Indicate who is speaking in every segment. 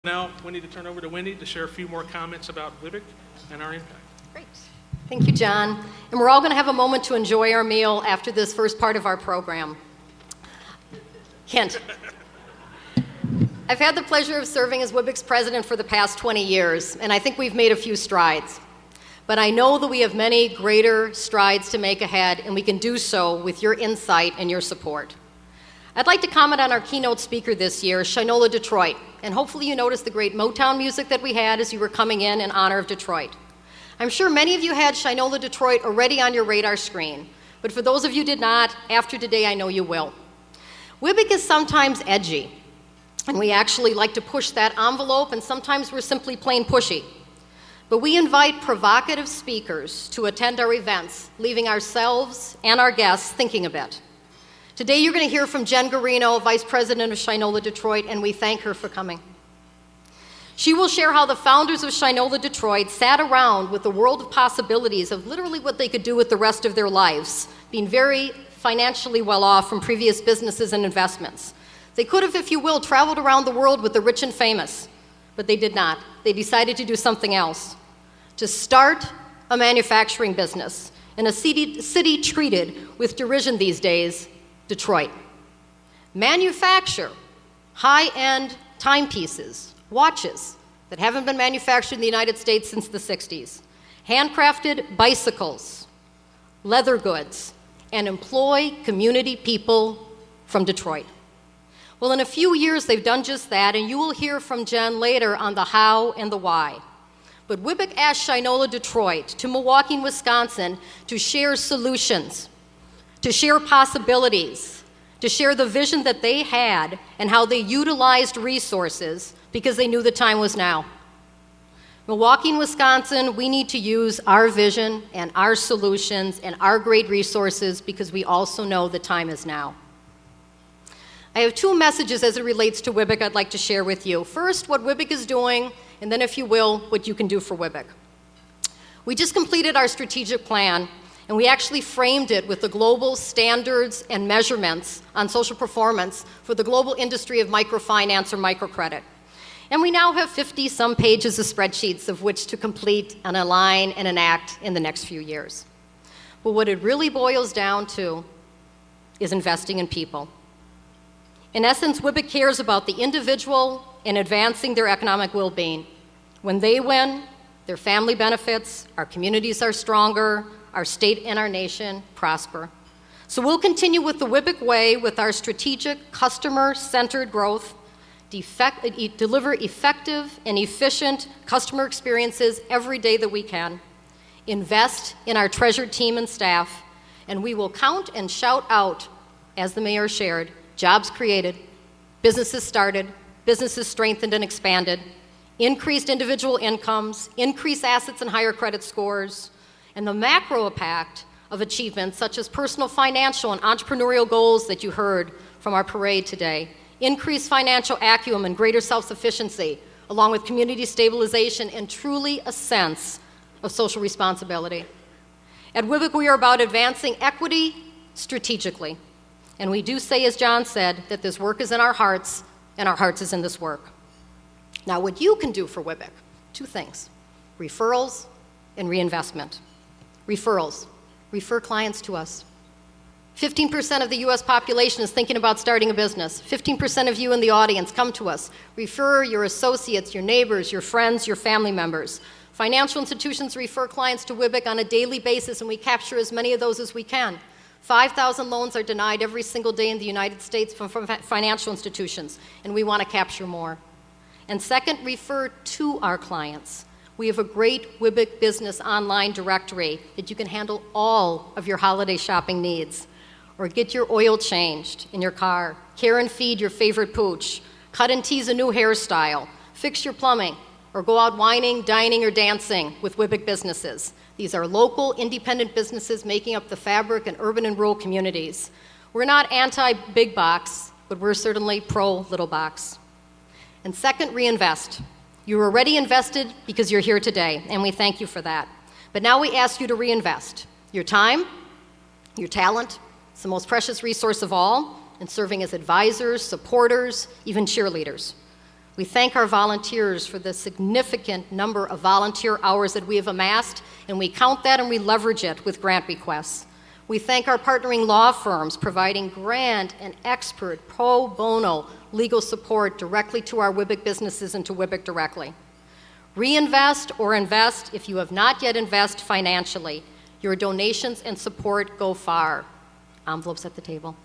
Speaker 1: Now, we need to turn over to Wendy to share a few more comments about WWBIC and our impact.
Speaker 2: Great. Thank you, John. And we're all going to have a moment to enjoy our meal after this first part of our program. Hint. I've had the pleasure of serving as WWBIC's president for the past 20 years, and I think we've made a few strides. But I know that we have many greater strides to make ahead, and we can do so with your insight and your support. I'd like to comment on our keynote speaker this year, Shinola Detroit, and hopefully you noticed the great Motown music that we had as you were coming in honor of Detroit. I'm sure many of you had Shinola Detroit already on your radar screen, but for those of you who did not, after today I know you will. WWBIC is sometimes edgy, and we actually like to push that envelope, and sometimes we're simply plain pushy. But we invite provocative speakers to attend our events, leaving ourselves and our guests thinking a bit. Today you're going to hear from Jen Garino, Vice President of Shinola Detroit, and we thank her for coming. She will share how the founders of Shinola Detroit sat around with the world of possibilities of literally what they could do with the rest of their lives, being very financially well off from previous businesses and investments. They could have, if you will, traveled around the world with the rich and famous, but they did not. They decided to do something else, to start a manufacturing business in a city treated with derision these days, Detroit. Manufacture high-end timepieces, watches that haven't been manufactured in the United States since the 60s, handcrafted bicycles, leather goods, and employ community people from Detroit. Well, in a few years, they've done just that, and you will hear from Jen later on the how and the why. But WWBIC asked Shinola Detroit to Milwaukee, Wisconsin, to share solutions, to share possibilities, to share the vision that they had and how they utilized resources because they knew the time was now. Milwaukee and Wisconsin, we need to use our vision and our solutions and our great resources because we also know the time is now. I have two messages as it relates to WWBIC I'd like to share with you. First, what WWBIC is doing, and then, if you will, what you can do for WWBIC. We just completed our strategic plan, and we actually framed it with the global standards and measurements on social performance for the global industry of microfinance or microcredit. And we now have 50-some pages of spreadsheets of which to complete and align and enact in the next few years. But what it really boils down to is investing in people. In essence, WWBIC cares about the individual and advancing their economic well-being. When they win, their family benefits, our communities are stronger, our state and our nation prosper. So we'll continue with the WWBIC way with our strategic, customer-centered growth, deliver effective and efficient customer experiences every day that we can, invest in our treasured team and staff, and we will count and shout out, as the mayor shared, jobs created, businesses started, businesses strengthened and expanded, increased individual incomes, increased assets and higher credit scores, and the macro impact of achievements such as personal financial and entrepreneurial goals that you heard from our parade today, increased financial acumen and greater self-sufficiency, along with community stabilization and truly a sense of social responsibility. At WWBIC, we are about advancing equity strategically. And we do say, as John said, that this work is in our hearts, and our hearts is in this work. Now, what you can do for WWBIC, two things: referrals and reinvestment. Referrals. Refer clients to us. 15% of the U.S. population is thinking about starting a business. 15% of you in the audience come to us. Refer your associates, your neighbors, your friends, your family members. Financial institutions refer clients to WWBIC on a daily basis, and we capture as many of those as we can. 5,000 loans are denied every single day in the United States from financial institutions, and we want to capture more. And second, refer to our clients. We have a great WWBIC business online directory that you can handle all of your holiday shopping needs, or get your oil changed in your car, care and feed your favorite pooch, cut and tease a new hairstyle, fix your plumbing, or go out wining, dining, or dancing with WWBIC businesses. These are local, independent businesses making up the fabric in urban and rural communities. We're not anti-big box, but we're certainly pro-little box. And second, reinvest. You're already invested because you're here today, and we thank you for that. But now we ask you to reinvest your time, your talent. It's the most precious resource of all, in serving as advisors, supporters, even cheerleaders. We thank our volunteers for the significant number of volunteer hours that we have amassed, and we count that and we leverage it with grant requests. We thank our partnering law firms providing grant and expert pro bono legal support directly to our WWBIC businesses and to WWBIC directly. Reinvest or invest if you have not yet invested financially. Your donations and support go far. Envelopes at the table.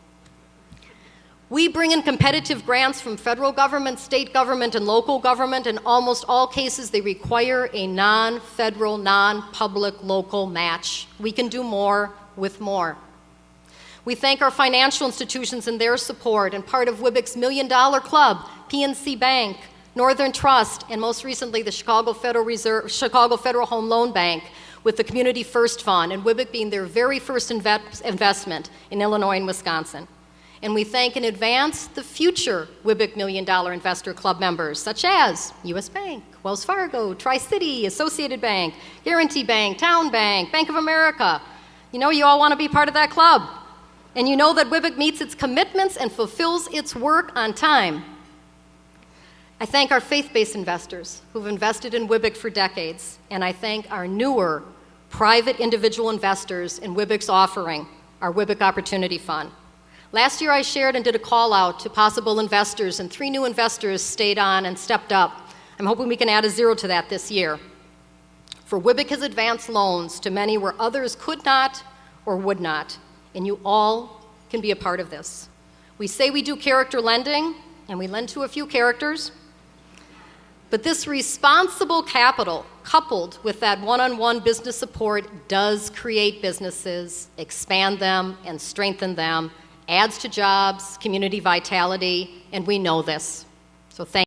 Speaker 2: We bring in competitive grants from federal government, state government, and local government. In almost all cases, they require a non-federal, non-public local match. We can do more with more. We thank our financial institutions and their support, and part of WWBIC's $1 Million Club, PNC Bank, Northern Trust, and most recently the Chicago Federal Home Loan Bank with the Community First Fund, and WWBIC being their very first investment in Illinois and Wisconsin. And we thank in advance the future WWBIC $1 Million Investor Club members, such as U.S. Bank, Wells Fargo, Tri-City, Associated Bank, Guarantee Bank, Town Bank, Bank of America. You know you all want to be part of that club. And you know that WWBIC meets its commitments and fulfills its work on time. I thank our faith-based investors who've invested in WWBIC for decades, and I thank our newer private individual investors in WWBIC's offering, our WWBIC Opportunity Fund. Last year I shared and did a call out to possible investors, and 3 new investors stayed on and stepped up. I'm hoping we can add a 0 to that this year. For WWBIC has advanced loans to many where others could not or would not, and you all can be a part of this. We say we do character lending, and we lend to a few characters, but this responsible capital, coupled with that one-on-one business support, does create businesses, expand them, and strengthen them, adds to jobs, community vitality, and we know this. So thank you.